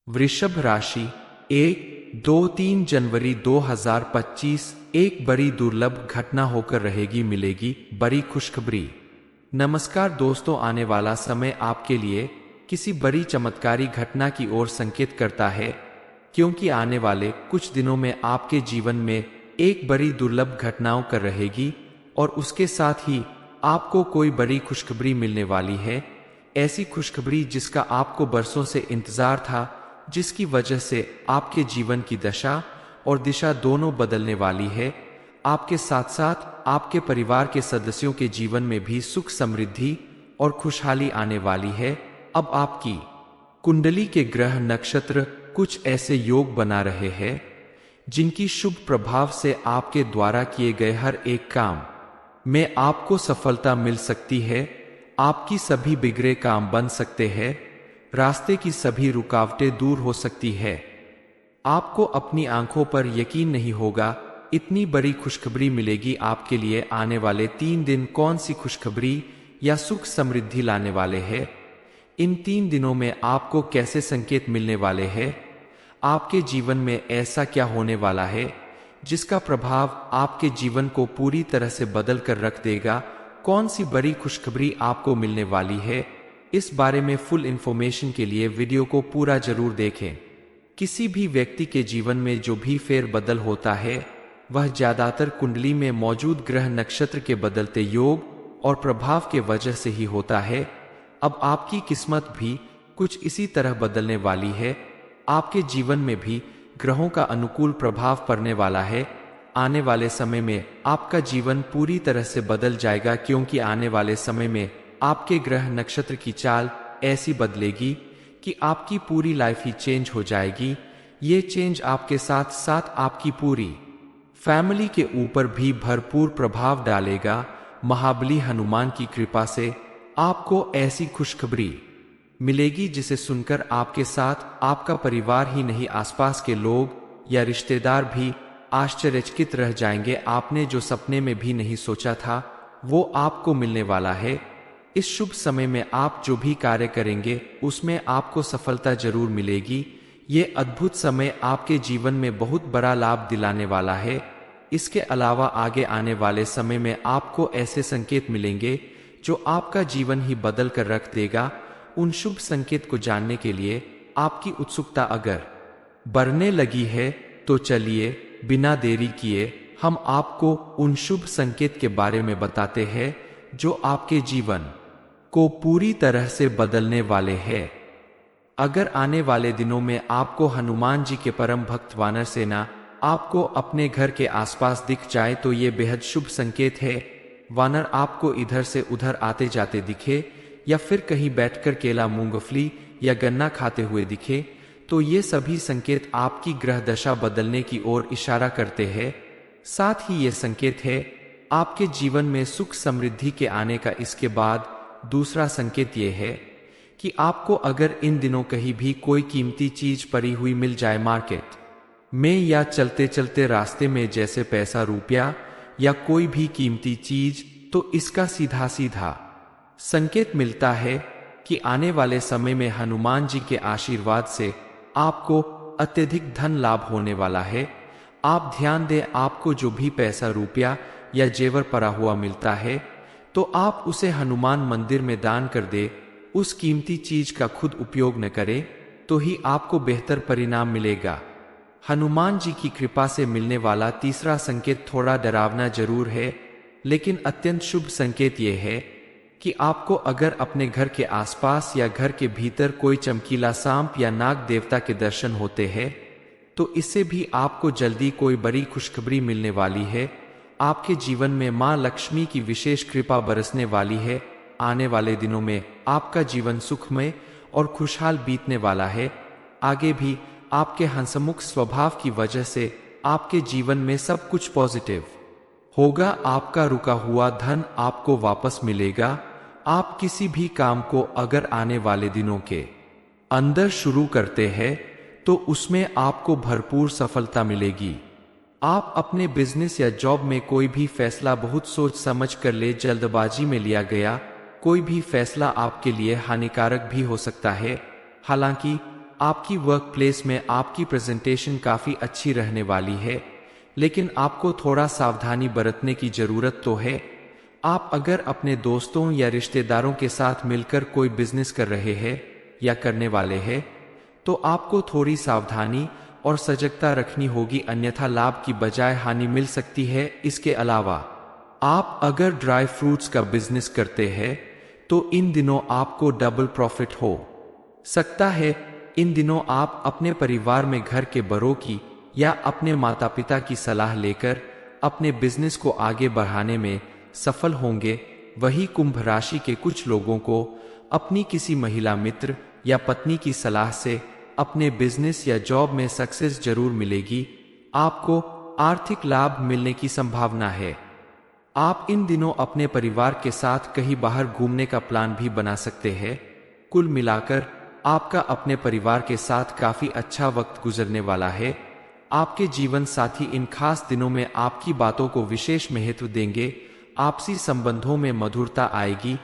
वृषभ राशि 1, 2, 3 जनवरी 2025 एक बड़ी दुर्लभ घटना होकर रहेगी, मिलेगी बड़ी खुशखबरी। नमस्कार दोस्तों, आने वाला समय आपके लिए किसी बड़ी चमत्कारी घटना की ओर संकेत करता है, क्योंकि आने वाले कुछ दिनों में आपके जीवन में एक बड़ी दुर्लभ घटनाओं कर रहेगी और उसके साथ ही आपको कोई बड़ी खुशखबरी मिलने वाली है। ऐसी खुशखबरी जिसका आपको बरसों से इंतजार था, जिसकी वजह से आपके जीवन की दशा और दिशा दोनों बदलने वाली है। आपके साथ साथ आपके परिवार के सदस्यों के जीवन में भी सुख, समृद्धि और खुशहाली आने वाली है। अब आपकी कुंडली के ग्रह नक्षत्र कुछ ऐसे योग बना रहे हैं जिनकी शुभ प्रभाव से आपके द्वारा किए गए हर एक काम में आपको सफलता मिल सकती है। आपकी सभी बिगड़े काम बन सकते हैं, रास्ते की सभी रुकावटें दूर हो सकती है। आपको अपनी आंखों पर यकीन नहीं होगा, इतनी बड़ी खुशखबरी मिलेगी आपके लिए। आने वाले 3 दिन कौन सी खुशखबरी या सुख समृद्धि लाने वाले हैं? इन 3 दिनों में आपको कैसे संकेत मिलने वाले हैं? आपके जीवन में ऐसा क्या होने वाला है जिसका प्रभाव आपके जीवन को पूरी तरह से बदल कर रख देगा? कौन सी बड़ी खुशखबरी आपको मिलने वाली है? इस बारे में फुल इंफॉर्मेशन के लिए वीडियो को पूरा जरूर देखें। किसी भी व्यक्ति के जीवन में जो भी फेरबदल होता है, वह ज्यादातर कुंडली में मौजूद ग्रह नक्षत्र के बदलते योग और प्रभाव के वजह से ही होता है। अब आपकी किस्मत भी कुछ इसी तरह बदलने वाली है। आपके जीवन में भी ग्रहों का अनुकूल प्रभाव पड़ने वाला है। आने वाले समय में आपका जीवन पूरी तरह से बदल जाएगा, क्योंकि आने वाले समय में आपके ग्रह नक्षत्र की चाल ऐसी बदलेगी कि आपकी पूरी लाइफ ही चेंज हो जाएगी। ये चेंज आपके साथ साथ आपकी पूरी फैमिली के ऊपर भी भरपूर प्रभाव डालेगा। महाबली हनुमान की कृपा से आपको ऐसी खुशखबरी मिलेगी जिसे सुनकर आपके साथ आपका परिवार ही नहीं, आसपास के लोग या रिश्तेदार भी आश्चर्यचकित रह जाएंगे। आपने जो सपने में भी नहीं सोचा था, वो आपको मिलने वाला है। इस शुभ समय में आप जो भी कार्य करेंगे उसमें आपको सफलता जरूर मिलेगी। ये अद्भुत समय आपके जीवन में बहुत बड़ा लाभ दिलाने वाला है। इसके अलावा आगे आने वाले समय में आपको ऐसे संकेत मिलेंगे जो आपका जीवन ही बदल कर रख देगा। उन शुभ संकेत को जानने के लिए आपकी उत्सुकता अगर बढ़ने लगी है तो चलिए बिना देरी किए हम आपको उन शुभ संकेत के बारे में बताते हैं जो आपके जीवन को पूरी तरह से बदलने वाले हैं। अगर आने वाले दिनों में आपको हनुमान जी के परम भक्त वानर सेना आपको अपने घर के आसपास दिख जाए तो ये बेहद शुभ संकेत है। वानर आपको इधर से उधर आते जाते दिखे या फिर कहीं बैठकर केला, मूंगफली या गन्ना खाते हुए दिखे तो ये सभी संकेत आपकी ग्रह दशा बदलने की ओर इशारा करते हैं। साथ ही ये संकेत है आपके जीवन में सुख समृद्धि के आने का। इसके बाद दूसरा संकेत ये है कि आपको अगर इन दिनों कहीं भी कोई कीमती चीज पड़ी हुई मिल जाए मार्केट में या चलते चलते रास्ते में, जैसे पैसा, रुपया या कोई भी कीमती चीज, तो इसका सीधा सीधा संकेत मिलता है कि आने वाले समय में हनुमान जी के आशीर्वाद से आपको अत्यधिक धन लाभ होने वाला है। आप ध्यान दें, आपको जो भी पैसा, रुपया या जेवर पड़ा हुआ मिलता है तो आप उसे हनुमान मंदिर में दान कर दे। उस कीमती चीज का खुद उपयोग न करें तो ही आपको बेहतर परिणाम मिलेगा। हनुमान जी की कृपा से मिलने वाला तीसरा संकेत थोड़ा डरावना जरूर है, लेकिन अत्यंत शुभ संकेत यह है कि आपको अगर अपने घर के आसपास या घर के भीतर कोई चमकीला सांप या नाग देवता के दर्शन होते हैं तो इससे भी आपको जल्दी कोई बड़ी खुशखबरी मिलने वाली है। आपके जीवन में मां लक्ष्मी की विशेष कृपा बरसने वाली है। आने वाले दिनों में आपका जीवन सुखमय और खुशहाल बीतने वाला है। आगे भी आपके हंसमुख स्वभाव की वजह से आपके जीवन में सब कुछ पॉजिटिव होगा। आपका रुका हुआ धन आपको वापस मिलेगा। आप किसी भी काम को अगर आने वाले दिनों के अंदर शुरू करते हैं तो उसमें आपको भरपूर सफलता मिलेगी। आप अपने बिजनेस या जॉब में कोई भी फैसला बहुत सोच समझ कर ले, जल्दबाजी में लिया गया कोई भी फैसला आपके लिए हानिकारक भी हो सकता है। हालांकि आपकी वर्क प्लेस में आपकी प्रेजेंटेशन काफी अच्छी रहने वाली है, लेकिन आपको थोड़ा सावधानी बरतने की जरूरत तो है। आप अगर अपने दोस्तों या रिश्तेदारों के साथ मिलकर कोई बिजनेस कर रहे हैं या करने वाले हैं, तो आपको थोड़ी सावधानी और सजगता रखनी होगी, अन्यथा लाभ की बजाय हानि मिल सकती है। इसके अलावा आप अगर ड्राई फ्रूट्स का बिजनेस करते हैं तो इन दिनों आपको डबल प्रॉफिट हो सकता है। इन दिनों आप अपने परिवार में घर के बड़ों की या अपने माता पिता की सलाह लेकर अपने बिजनेस को आगे बढ़ाने में सफल होंगे। वही कुंभ राशि के कुछ लोगों को अपनी किसी महिला मित्र या पत्नी की सलाह से अपने बिजनेस या जॉब में सक्सेस जरूर मिलेगी। आपको आर्थिक लाभ मिलने की संभावना है। आप इन दिनों अपने परिवार के साथ कहीं बाहर घूमने का प्लान भी बना सकते हैं। कुल मिलाकर आपका अपने परिवार के साथ काफी अच्छा वक्त गुजरने वाला है। आपके जीवन साथी इन खास दिनों में आपकी बातों को विशेष महत्व देंगे। आपसी संबंधों में मधुरता आएगी।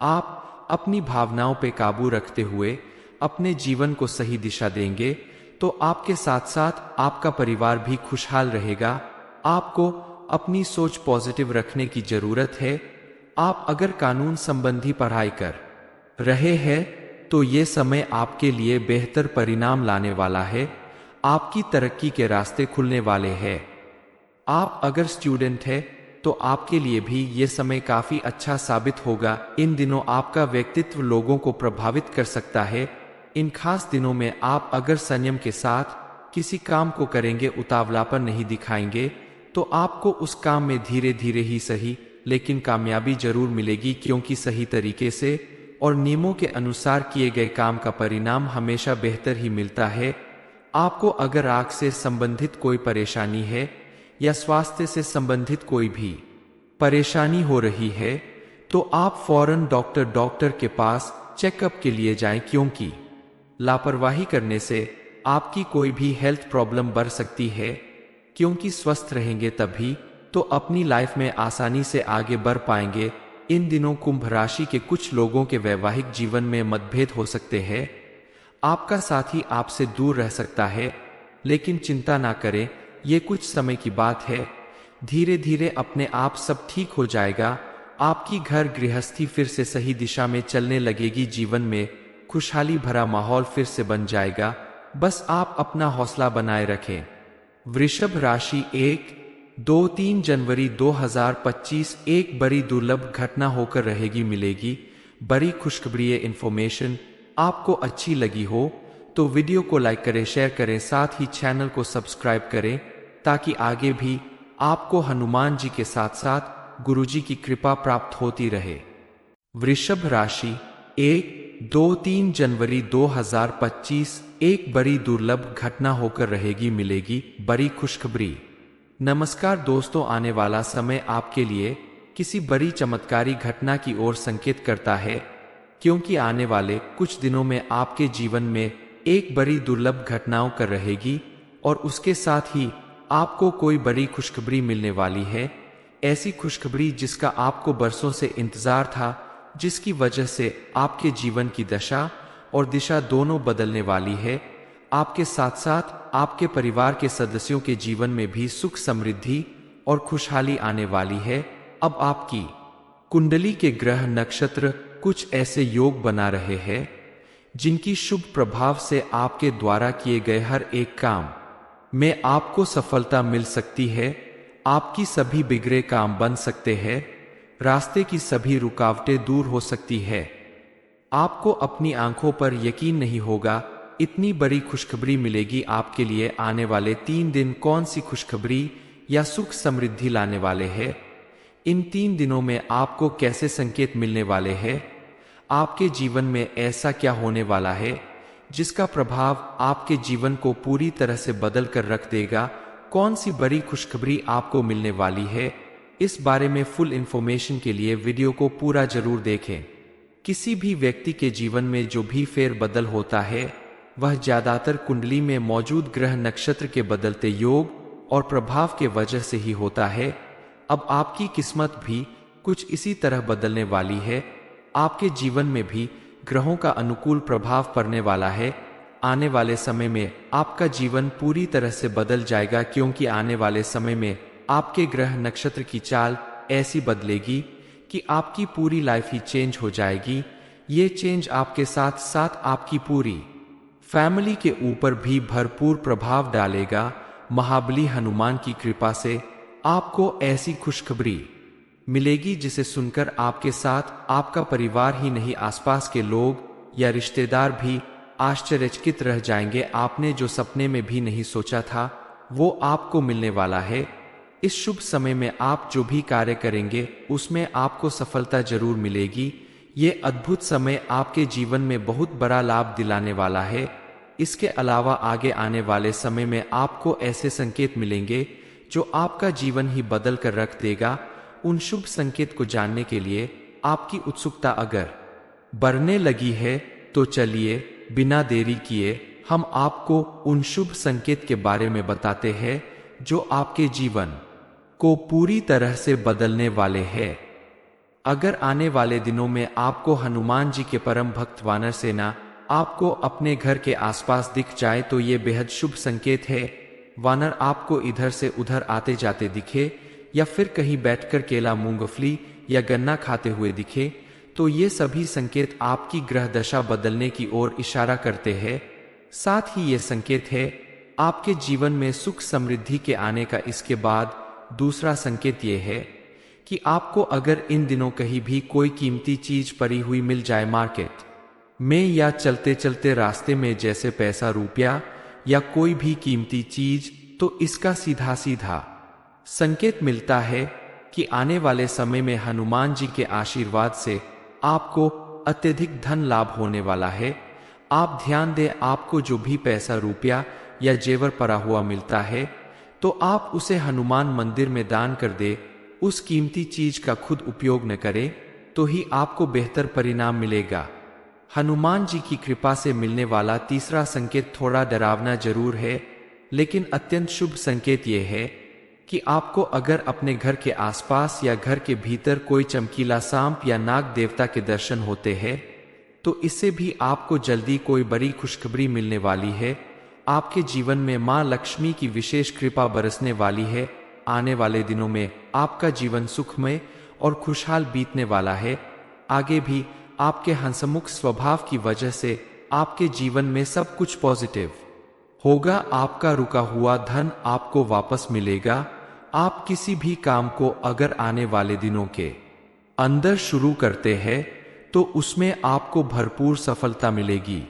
आप अपनी भावनाओं पर काबू रखते हुए अपने जीवन को सही दिशा देंगे, तो आपके साथ साथ आपका परिवार भी खुशहाल रहेगा। आपको अपनी सोच पॉजिटिव रखने की जरूरत है। आप अगर कानून संबंधी पढ़ाई कर रहे हैं तो ये समय आपके लिए बेहतर परिणाम लाने वाला है। आपकी तरक्की के रास्ते खुलने वाले हैं। आप अगर स्टूडेंट हैं तो आपके लिए भी ये समय काफी अच्छा साबित होगा। इन दिनों आपका व्यक्तित्व लोगों को प्रभावित कर सकता है। इन खास दिनों में आप अगर संयम के साथ किसी काम को करेंगे, उतावलापन नहीं दिखाएंगे, तो आपको उस काम में धीरे धीरे ही सही लेकिन कामयाबी जरूर मिलेगी, क्योंकि सही तरीके से और नियमों के अनुसार किए गए काम का परिणाम हमेशा बेहतर ही मिलता है। आपको अगर आंख से संबंधित कोई परेशानी है या स्वास्थ्य से संबंधित कोई भी परेशानी हो रही है तो आप फौरन डॉक्टर के पास चेकअप के लिए जाएं, क्योंकि लापरवाही करने से आपकी कोई भी हेल्थ प्रॉब्लम बढ़ सकती है। क्योंकि स्वस्थ रहेंगे तभी तो अपनी लाइफ में आसानी से आगे बढ़ पाएंगे। इन दिनों कुंभ राशि के कुछ लोगों के वैवाहिक जीवन में मतभेद हो सकते हैं। आपका साथी आपसे दूर रह सकता है, लेकिन चिंता ना करें, ये कुछ समय की बात है। धीरे धीरे अपने आप सब ठीक हो जाएगा। आपकी घर गृहस्थी फिर से सही दिशा में चलने लगेगी। जीवन में खुशहाली भरा माहौल फिर से बन जाएगा। बस आप अपना हौसला बनाए रखें। वृषभ राशि 1-2-3 जनवरी 2025 एक बड़ी दुर्लभ घटना होकर रहेगी मिलेगी। बड़ी खुशखबरी इन्फॉर्मेशन आपको अच्छी लगी हो तो वीडियो को लाइक करें, शेयर करें, साथ ही चैनल को सब्सक्राइब करें, ताकि आगे भी आपको हनुमान जी के साथ साथ गुरुजी की कृपा प्राप्त होती रहे। वृषभ राशि 1-2-3 जनवरी 2025 एक बड़ी दुर्लभ घटना होकर रहेगी मिलेगी। बड़ी खुशखबरी। नमस्कार दोस्तों, आने वाला समय आपके लिए किसी बड़ी चमत्कारी घटना की ओर संकेत करता है, क्योंकि आने वाले कुछ दिनों में आपके जीवन में एक बड़ी दुर्लभ घटनाओं कर रहेगी और उसके साथ ही आपको कोई बड़ी खुशखबरी मिलने वाली है। ऐसी खुशखबरी जिसका आपको बरसों से इंतजार था, जिसकी वजह से आपके जीवन की दशा और दिशा दोनों बदलने वाली है। आपके साथ साथ आपके परिवार के सदस्यों के जीवन में भी सुख, समृद्धि और खुशहाली आने वाली है। अब आपकी कुंडली के ग्रह नक्षत्र कुछ ऐसे योग बना रहे हैं जिनकी शुभ प्रभाव से आपके द्वारा किए गए हर एक काम में आपको सफलता मिल सकती है। आपकी सभी बिगड़े काम बन सकते हैं। रास्ते की सभी रुकावटें दूर हो सकती है। आपको अपनी आंखों पर यकीन नहीं होगा, इतनी बड़ी खुशखबरी मिलेगी आपके लिए। आने वाले 3 दिन कौन सी खुशखबरी या सुख समृद्धि लाने वाले हैं? इन 3 दिनों में आपको कैसे संकेत मिलने वाले हैं? आपके जीवन में ऐसा क्या होने वाला है जिसका प्रभाव आपके जीवन को पूरी तरह से बदल कर रख देगा? कौन सी बड़ी खुशखबरी आपको मिलने वाली है? इस बारे में फुल इंफॉर्मेशन के लिए वीडियो को पूरा जरूर देखें। किसी भी व्यक्ति के जीवन में जो भी फेरबदल होता है वह ज्यादातर कुंडली में मौजूद ग्रह नक्षत्र के बदलते योग और प्रभाव के वजह से ही होता है। अब आपकी किस्मत भी कुछ इसी तरह बदलने वाली है। आपके जीवन में भी ग्रहों का अनुकूल प्रभाव पड़ने वाला है। आने वाले समय में आपका जीवन पूरी तरह से बदल जाएगा, क्योंकि आने वाले समय में आपके ग्रह नक्षत्र की चाल ऐसी बदलेगी कि आपकी पूरी लाइफ ही चेंज हो जाएगी। ये चेंज आपके साथ साथ आपकी पूरी फैमिली के ऊपर भी भरपूर प्रभाव डालेगा। महाबली हनुमान की कृपा से आपको ऐसी खुशखबरी मिलेगी जिसे सुनकर आपके साथ आपका परिवार ही नहीं, आसपास के लोग या रिश्तेदार भी आश्चर्यचकित रह जाएंगे। आपने जो सपने में भी नहीं सोचा था वो आपको मिलने वाला है। इस शुभ समय में आप जो भी कार्य करेंगे उसमें आपको सफलता जरूर मिलेगी। ये अद्भुत समय आपके जीवन में बहुत बड़ा लाभ दिलाने वाला है। इसके अलावा आगे आने वाले समय में आपको ऐसे संकेत मिलेंगे जो आपका जीवन ही बदल कर रख देगा। उन शुभ संकेत को जानने के लिए आपकी उत्सुकता अगर बढ़ने लगी है तो चलिए बिना देरी किए हम आपको उन शुभ संकेत के बारे में बताते हैं जो आपके जीवन को पूरी तरह से बदलने वाले हैं। अगर आने वाले दिनों में आपको हनुमान जी के परम भक्त वानर सेना आपको अपने घर के आसपास दिख जाए तो ये बेहद शुभ संकेत है। वानर आपको इधर से उधर आते जाते दिखे या फिर कहीं बैठकर केला, मूंगफली या गन्ना खाते हुए दिखे तो ये सभी संकेत आपकी ग्रह दशा बदलने की ओर इशारा करते हैं। साथ ही ये संकेत है आपके जीवन में सुख समृद्धि के आने का। इसके बाद दूसरा संकेत ये है कि आपको अगर इन दिनों कहीं भी कोई कीमती चीज पड़ी हुई मिल जाए मार्केट में या चलते चलते रास्ते में, जैसे पैसा, रुपया या कोई भी कीमती चीज, तो इसका सीधा सीधा संकेत मिलता है कि आने वाले समय में हनुमान जी के आशीर्वाद से आपको अत्यधिक धन लाभ होने वाला है। आप ध्यान दें, आपको जो भी पैसा, रुपया या जेवर पड़ा हुआ मिलता है तो आप उसे हनुमान मंदिर में दान कर दे। उस कीमती चीज का खुद उपयोग न करें तो ही आपको बेहतर परिणाम मिलेगा। हनुमान जी की कृपा से मिलने वाला तीसरा संकेत थोड़ा डरावना जरूर है, लेकिन अत्यंत शुभ संकेत यह है कि आपको अगर अपने घर के आसपास या घर के भीतर कोई चमकीला सांप या नाग देवता के दर्शन होते हैं तो इससे भी आपको जल्दी कोई बड़ी खुशखबरी मिलने वाली है। आपके जीवन में मां लक्ष्मी की विशेष कृपा बरसने वाली है। आने वाले दिनों में आपका जीवन सुखमय और खुशहाल बीतने वाला है। आगे भी आपके हंसमुख स्वभाव की वजह से आपके जीवन में सब कुछ पॉजिटिव होगा। आपका रुका हुआ धन आपको वापस मिलेगा। आप किसी भी काम को अगर आने वाले दिनों के अंदर शुरू करते हैं तो उसमें आपको भरपूर सफलता मिलेगी।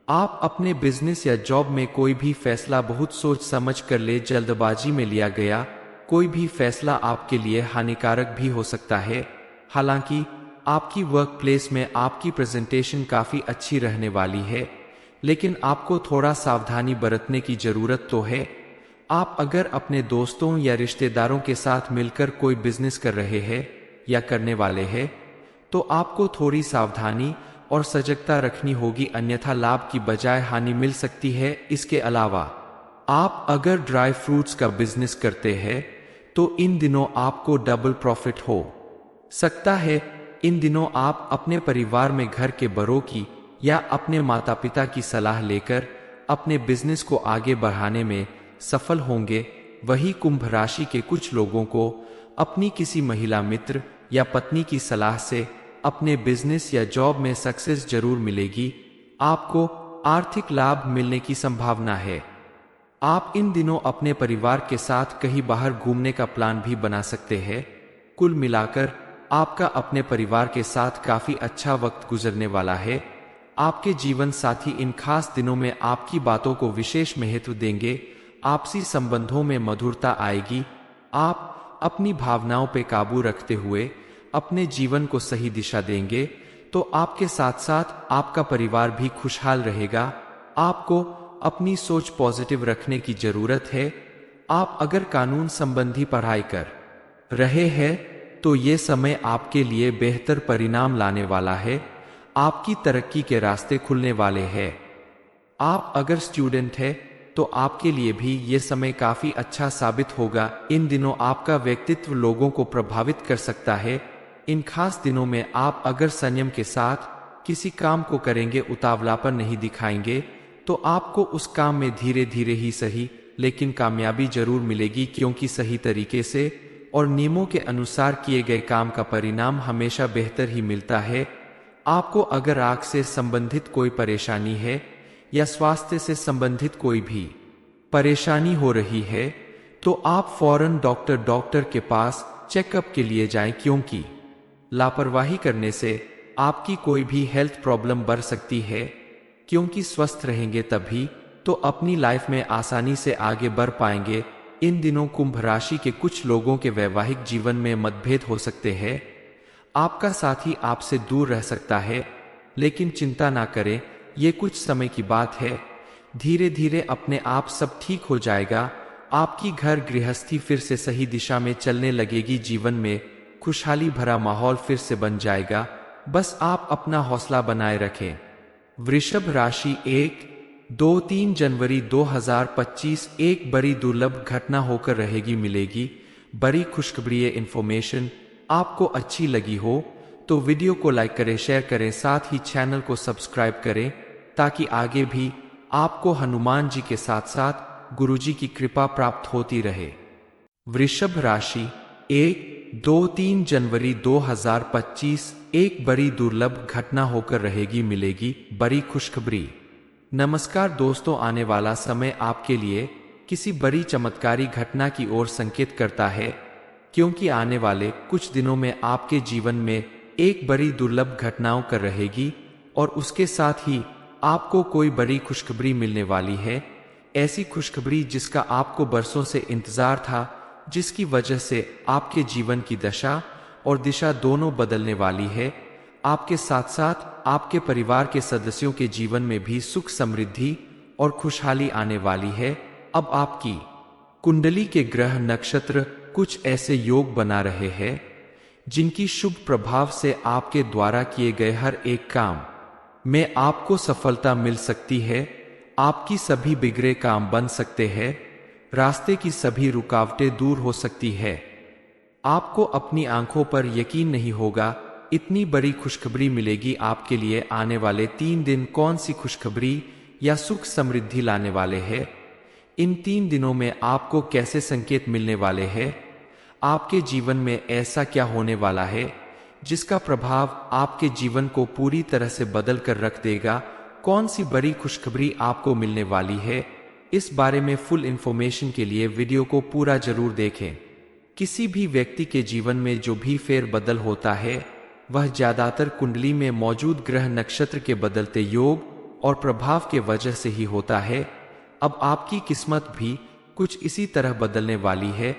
आप अपने बिजनेस या जॉब में कोई भी फैसला बहुत सोच समझ कर ले, जल्दबाजी में लिया गया कोई भी फैसला आपके लिए हानिकारक भी हो सकता है। हालांकि आपकी वर्क प्लेस में आपकी प्रेजेंटेशन काफी अच्छी रहने वाली है, लेकिन आपको थोड़ा सावधानी बरतने की जरूरत तो है। आप अगर अपने दोस्तों या रिश्तेदारों के साथ मिलकर कोई बिजनेस कर रहे हैं या करने वाले हैं तो आपको थोड़ी सावधानी और सजगता रखनी होगी, अन्यथा लाभ की बजाय हानि मिल सकती है। इसके अलावा आप अगर ड्राई फ्रूट्स का बिजनेस करते हैं तो इन दिनों आपको डबल प्रॉफिट हो सकता है। इन दिनों आप अपने परिवार में घर के बड़ों की या अपने माता पिता की सलाह लेकर अपने बिजनेस को आगे बढ़ाने में सफल होंगे। वही कुंभ राशि के कुछ लोगों को अपनी किसी महिला मित्र या पत्नी की सलाह से अपने बिजनेस या जॉब में सक्सेस जरूर मिलेगी। आपको आर्थिक लाभ मिलने की संभावना है। आप इन दिनों अपने परिवार के साथ कहीं बाहर घूमने का प्लान भी बना सकते हैं। कुल मिलाकर आपका अपने परिवार के साथ काफी अच्छा वक्त गुजरने वाला है। आपके जीवन साथी इन खास दिनों में आपकी बातों को विशेष महत्व देंगे। आपसी संबंधों में मधुरता आएगी। आप अपनी भावनाओं पर काबू रखते हुए अपने जीवन को सही दिशा देंगे तो आपके साथ साथ आपका परिवार भी खुशहाल रहेगा। आपको अपनी सोच पॉजिटिव रखने की जरूरत है। आप अगर कानून संबंधी पढ़ाई कर रहे हैं तो ये समय आपके लिए बेहतर परिणाम लाने वाला है। आपकी तरक्की के रास्ते खुलने वाले हैं। आप अगर स्टूडेंट हैं तो आपके लिए भी ये समय काफी अच्छा साबित होगा। इन दिनों आपका व्यक्तित्व लोगों को प्रभावित कर सकता है। इन खास दिनों में आप अगर संयम के साथ किसी काम को करेंगे, उतावलापन नहीं दिखाएंगे तो आपको उस काम में धीरे धीरे ही सही लेकिन कामयाबी जरूर मिलेगी, क्योंकि सही तरीके से और नियमों के अनुसार किए गए काम का परिणाम हमेशा बेहतर ही मिलता है। आपको अगर आंख से संबंधित कोई परेशानी है या स्वास्थ्य से संबंधित कोई भी परेशानी हो रही है तो आप फौरन डॉक्टर के पास चेकअप के लिए जाएं, क्योंकि लापरवाही करने से आपकी कोई भी हेल्थ प्रॉब्लम बढ़ सकती है। क्योंकि स्वस्थ रहेंगे तभी तो अपनी लाइफ में आसानी से आगे बढ़ पाएंगे। इन दिनों कुंभ राशि के कुछ लोगों के वैवाहिक जीवन में मतभेद हो सकते हैं। आपका साथी आपसे दूर रह सकता है, लेकिन चिंता ना करें, ये कुछ समय की बात है। धीरे धीरे अपने आप सब ठीक हो जाएगा। आपकी घर गृहस्थी फिर से सही दिशा में चलने लगेगी। जीवन में खुशहाली भरा माहौल फिर से बन जाएगा। बस आप अपना हौसला बनाए रखें। वृषभ राशि 1-2-3 जनवरी 2025 एक बड़ी दुर्लभ घटना होकर रहेगी मिलेगी। बड़ी खुशखबरी इन्फॉर्मेशन आपको अच्छी लगी हो तो वीडियो को लाइक करें, शेयर करें, साथ ही चैनल को सब्सक्राइब करें ताकि आगे भी आपको हनुमान जी के साथ साथ गुरुजी की कृपा प्राप्त होती रहे। वृषभ राशि 1-2-3 जनवरी 2025 एक बड़ी दुर्लभ घटना होकर रहेगी मिलेगी। बड़ी खुशखबरी। नमस्कार दोस्तों, आने वाला समय आपके लिए किसी बड़ी चमत्कारी घटना की ओर संकेत करता है, क्योंकि आने वाले कुछ दिनों में आपके जीवन में एक बड़ी दुर्लभ घटनाओं कर रहेगी और उसके साथ ही आपको कोई बड़ी खुशखबरी मिलने वाली है। ऐसी खुशखबरी जिसका आपको बरसों से इंतजार था, जिसकी वजह से आपके जीवन की दशा और दिशा दोनों बदलने वाली है। आपके साथ साथ आपके परिवार के सदस्यों के जीवन में भी सुख समृद्धि और खुशहाली आने वाली है। अब आपकी कुंडली के ग्रह नक्षत्र कुछ ऐसे योग बना रहे हैं जिनकी शुभ प्रभाव से आपके द्वारा किए गए हर एक काम में आपको सफलता मिल सकती है। आपकी सभी बिगड़े काम बन सकते हैं। रास्ते की सभी रुकावटें दूर हो सकती है। आपको अपनी आंखों पर यकीन नहीं होगा, इतनी बड़ी खुशखबरी मिलेगी आपके लिए। आने वाले 3 दिन कौन सी खुशखबरी या सुख समृद्धि लाने वाले हैं? इन 3 दिनों में आपको कैसे संकेत मिलने वाले हैं? आपके जीवन में ऐसा क्या होने वाला है जिसका प्रभाव आपके जीवन को पूरी तरह से बदल कर रख देगा? कौन सी बड़ी खुशखबरी आपको मिलने वाली है? इस बारे में फुल इंफॉर्मेशन के लिए वीडियो को पूरा जरूर देखें। किसी भी व्यक्ति के जीवन में जो भी फेर बदल होता है वह ज्यादातर कुंडली में मौजूद ग्रह नक्षत्र के बदलते योग और प्रभाव के वजह से ही होता है। अब आपकी किस्मत भी कुछ इसी तरह बदलने वाली है।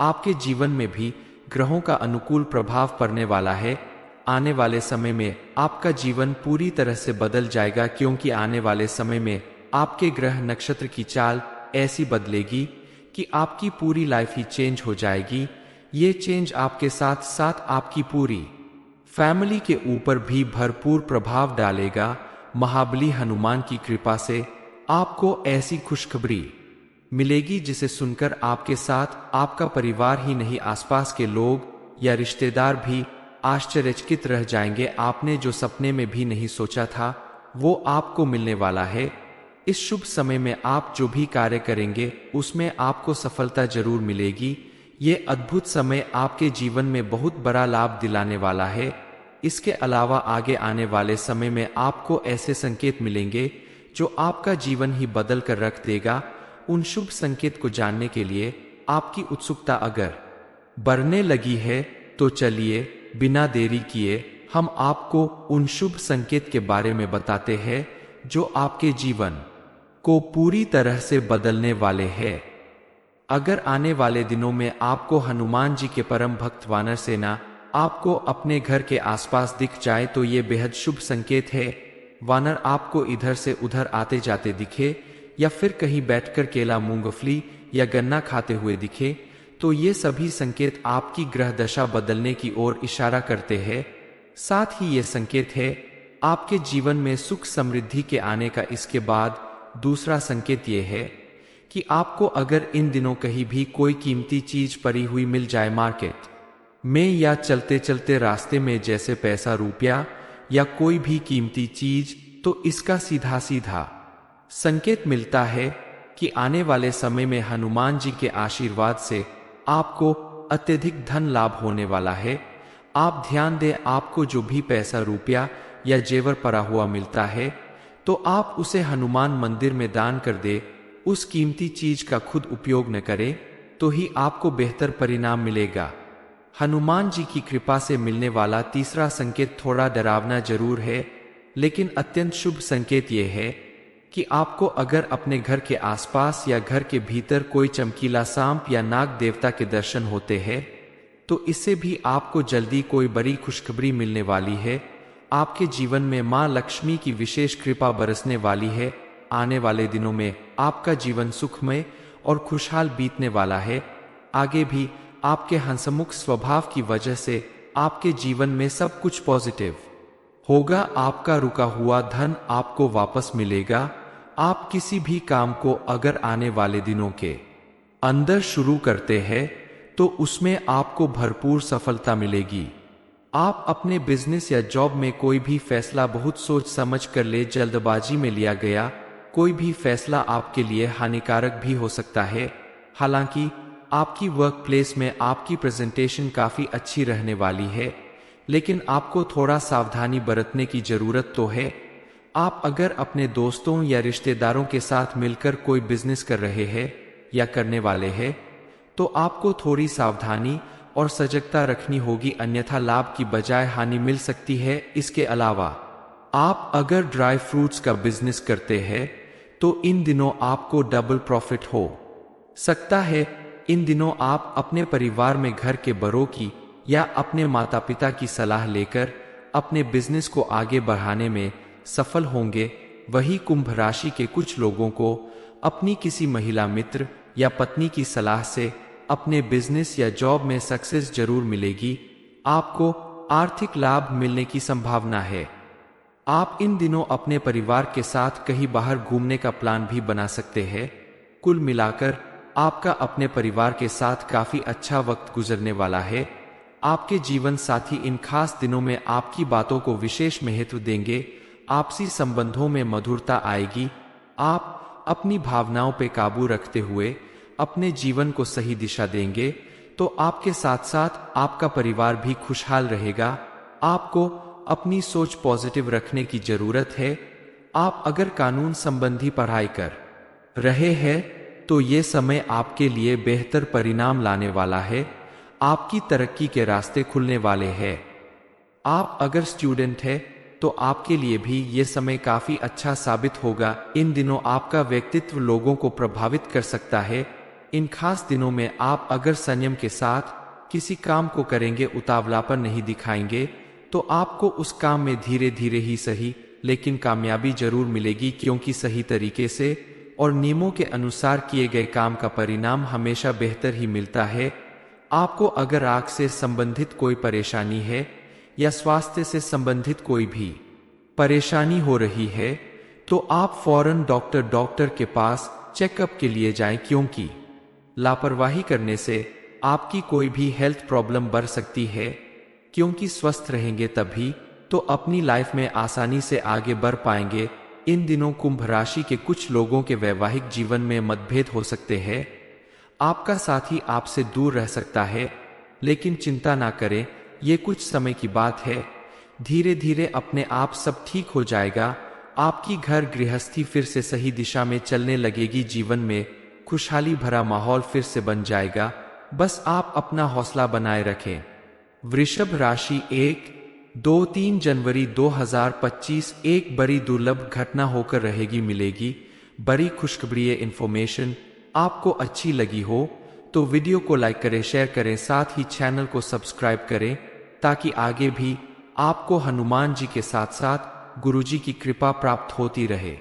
आपके जीवन में भी ग्रहों का अनुकूल प्रभाव पड़ने वाला है। आने वाले समय में आपका जीवन पूरी तरह से बदल जाएगा, क्योंकि आने वाले समय में आपके ग्रह नक्षत्र की चाल ऐसी बदलेगी कि आपकी पूरी लाइफ ही चेंज हो जाएगी। ये चेंज आपके साथ साथ आपकी पूरी फैमिली के ऊपर भी भरपूर प्रभाव डालेगा। महाबली हनुमान की कृपा से आपको ऐसी खुशखबरी मिलेगी जिसे सुनकर आपके साथ आपका परिवार ही नहीं, आसपास के लोग या रिश्तेदार भी आश्चर्यचकित रह जाएंगे। आपने जो सपने में भी नहीं सोचा था वो आपको मिलने वाला है। इस शुभ समय में आप जो भी कार्य करेंगे उसमें आपको सफलता जरूर मिलेगी। ये अद्भुत समय आपके जीवन में बहुत बड़ा लाभ दिलाने वाला है। इसके अलावा आगे आने वाले समय में आपको ऐसे संकेत मिलेंगे जो आपका जीवन ही बदल कर रख देगा। उन शुभ संकेत को जानने के लिए आपकी उत्सुकता अगर बढ़ने लगी है तो चलिए बिना देरी किए हम आपको उन शुभ संकेत के बारे में बताते हैं जो आपके जीवन को पूरी तरह से बदलने वाले हैं। अगर आने वाले दिनों में आपको हनुमान जी के परम भक्त वानर सेना आपको अपने घर के आसपास दिख जाए तो ये बेहद शुभ संकेत है। वानर आपको इधर से उधर आते जाते दिखे या फिर कहीं बैठकर केला, मूंगफली या गन्ना खाते हुए दिखे तो ये सभी संकेत आपकी ग्रह दशा बदलने की ओर इशारा करते हैं। साथ ही ये संकेत है आपके जीवन में सुख समृद्धि के आने का। इसके बाद दूसरा संकेत ये है कि आपको अगर इन दिनों कहीं भी कोई कीमती चीज पड़ी हुई मिल जाए मार्केट में या चलते चलते रास्ते में, जैसे पैसा, रुपया या कोई भी कीमती चीज, तो इसका सीधा सीधा संकेत मिलता है कि आने वाले समय में हनुमान जी के आशीर्वाद से आपको अत्यधिक धन लाभ होने वाला है। आप ध्यान दें, आपको जो भी पैसा, रुपया या जेवर पड़ा हुआ मिलता है तो आप उसे हनुमान मंदिर में दान कर दे। उस कीमती चीज का खुद उपयोग न करें तो ही आपको बेहतर परिणाम मिलेगा। हनुमान जी की कृपा से मिलने वाला तीसरा संकेत थोड़ा डरावना जरूर है, लेकिन अत्यंत शुभ संकेत यह है कि आपको अगर अपने घर के आसपास या घर के भीतर कोई चमकीला सांप या नाग देवता के दर्शन होते हैं तो इससे भी आपको जल्दी कोई बड़ी खुशखबरी मिलने वाली है। आपके जीवन में मां लक्ष्मी की विशेष कृपा बरसने वाली है। आने वाले दिनों में आपका जीवन सुखमय और खुशहाल बीतने वाला है। आगे भी आपके हंसमुख स्वभाव की वजह से आपके जीवन में सब कुछ पॉजिटिव होगा। आपका रुका हुआ धन आपको वापस मिलेगा। आप किसी भी काम को अगर आने वाले दिनों के अंदर शुरू करते हैं तो उसमें आपको भरपूर सफलता मिलेगी। आप अपने बिजनेस या जॉब में कोई भी फैसला बहुत सोच समझ कर ले, जल्दबाजी में लिया गया कोई भी फैसला आपके लिए हानिकारक भी हो सकता है। हालांकि आपकी वर्क प्लेस में आपकी प्रेजेंटेशन काफी अच्छी रहने वाली है, लेकिन आपको थोड़ा सावधानी बरतने की जरूरत तो है। आप अगर अपने दोस्तों या रिश्तेदारों के साथ मिलकर कोई बिजनेस कर रहे हैं या करने वाले हैं तो आपको थोड़ी सावधानी और सजगता रखनी होगी, अन्यथा लाभ की बजाय हानि मिल सकती है। इसके अलावा आप अगर ड्राई फ्रूट्स का बिजनेस करते हैं तो इन दिनों आपको डबल प्रॉफिट हो सकता है। इन दिनों आप अपने परिवार में घर के बड़ों की या अपने माता पिता की सलाह लेकर अपने बिजनेस को आगे बढ़ाने में सफल होंगे। वही कुंभ राशि के कुछ लोगों को अपनी किसी महिला मित्र या पत्नी की सलाह से अपने बिजनेस या जॉब में सक्सेस जरूर मिलेगी। आपको आर्थिक लाभ मिलने की संभावना है। आप इन दिनों अपने परिवार के साथ कहीं बाहर घूमने का प्लान भी बना सकते हैं। कुल मिलाकर आपका अपने परिवार के साथ काफी अच्छा वक्त गुजरने वाला है। आपके जीवन साथी इन खास दिनों में आपकी बातों को विशेष महत्व देंगे। आपसी संबंधों में मधुरता आएगी। आप अपनी भावनाओं पर काबू रखते हुए अपने जीवन को सही दिशा देंगे तो आपके साथ साथ आपका परिवार भी खुशहाल रहेगा। आपको अपनी सोच पॉजिटिव रखने की जरूरत है। आप अगर कानून संबंधी पढ़ाई कर रहे हैं तो ये समय आपके लिए बेहतर परिणाम लाने वाला है। आपकी तरक्की के रास्ते खुलने वाले हैं। आप अगर स्टूडेंट हैं तो आपके लिए भी ये समय काफी अच्छा साबित होगा। इन दिनों आपका व्यक्तित्व लोगों को प्रभावित कर सकता है। इन खास दिनों में आप अगर संयम के साथ किसी काम को करेंगे, उतावलापन नहीं दिखाएंगे तो आपको उस काम में धीरे धीरे ही सही लेकिन कामयाबी जरूर मिलेगी, क्योंकि सही तरीके से और नियमों के अनुसार किए गए काम का परिणाम हमेशा बेहतर ही मिलता है। आपको अगर आंख से संबंधित कोई परेशानी है या स्वास्थ्य से संबंधित कोई भी परेशानी हो रही है तो आप फौरन डॉक्टर के पास चेकअप के लिए जाएं, क्योंकि लापरवाही करने से आपकी कोई भी हेल्थ प्रॉब्लम बढ़ सकती है। क्योंकि स्वस्थ रहेंगे तभी तो अपनी लाइफ में आसानी से आगे बढ़ पाएंगे। इन दिनों कुंभ राशि के कुछ लोगों के वैवाहिक जीवन में मतभेद हो सकते हैं। आपका साथी आपसे दूर रह सकता है, लेकिन चिंता ना करें, ये कुछ समय की बात है। धीरे धीरे अपने आप सब ठीक हो जाएगा। आपकी घर गृहस्थी फिर से सही दिशा में चलने लगेगी। जीवन में खुशहाली भरा माहौल फिर से बन जाएगा। बस आप अपना हौसला बनाए रखें। वृषभ राशि 1-2-3 जनवरी 2025 एक बड़ी दुर्लभ घटना होकर रहेगी, मिलेगी बड़ी खुशखबरी। इंफॉर्मेशन आपको अच्छी लगी हो तो वीडियो को लाइक करें, शेयर करें, साथ ही चैनल को सब्सक्राइब करें ताकि आगे भी आपको हनुमान जी के साथ साथ गुरुजी की कृपा प्राप्त होती रहे।